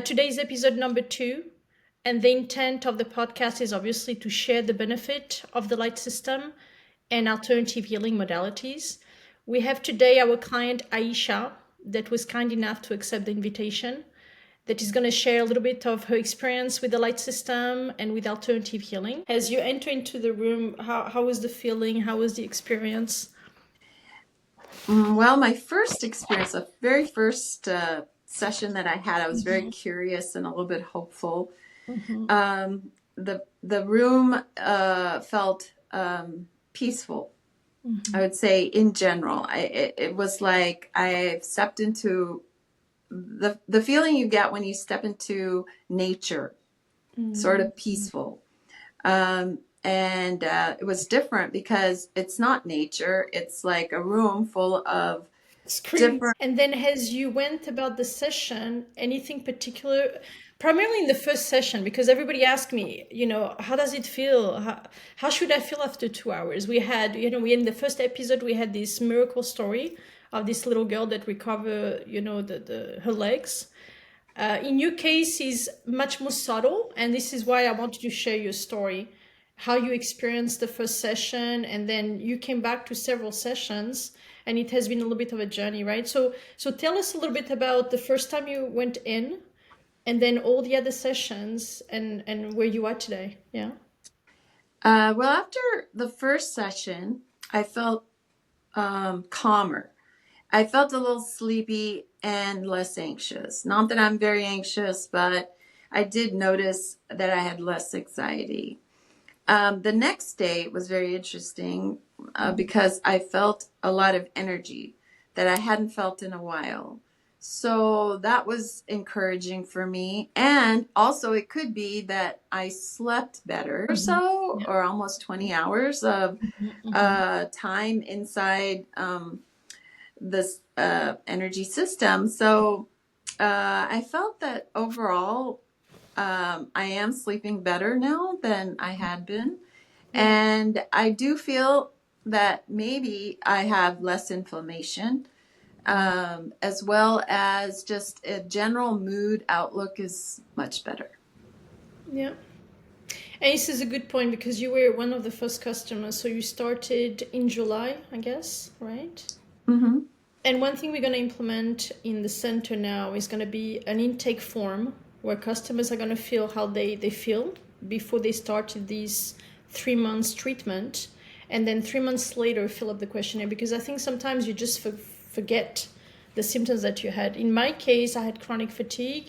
Today's episode number 2, and the intent of the podcast is obviously to share the benefit of the light system and alternative healing modalities. We have today our client Ayesha that was kind enough to accept the invitation, that is going to share a little bit of her experience with the light system and with alternative healing. As you enter into the room, how was the feeling? How was the experience? Well, my first experience, the very first session that I had, I was very curious and a little bit hopeful. The room felt peaceful. I would say in general, it was like I stepped into the feeling you get when you step into nature, sort of peaceful. And it was different because it's not nature. It's like a room full of Screens. And then as you went about the session, anything particular, primarily in the first session, because everybody asked me, how does it feel? How should I feel after 2 hours? We had, we in the first episode, we had this miracle story of this little girl that recovered, her legs. In your case is much more subtle, and this is why I wanted to share your story, how you experienced the first session, and then you came back to several sessions, and it has been a little bit of a journey, right? So tell us a little bit about the first time you went in, and then all the other sessions, and where you are today. Yeah. Well, after the first session, I felt calmer. I felt a little sleepy and less anxious. Not that I'm very anxious, but I did notice that I had less anxiety. The next day was very interesting because I felt a lot of energy that I hadn't felt in a while. So that was encouraging for me. And also it could be that I slept better or so, or almost 20 hours of time inside this energy system. So I felt that overall I am sleeping better now than I had been. And I do feel that maybe I have less inflammation, as well as just a general mood outlook is much better. Yeah. And this is a good point because you were one of the first customers. So you started in July, I guess, right? Mm-hmm. And one thing we're going to implement in the center now is going to be an intake form where customers are going to feel how they feel before they start these 3 months treatment. And then 3 months later, fill up the questionnaire, because I think sometimes you just forget the symptoms that you had. In my case, I had chronic fatigue.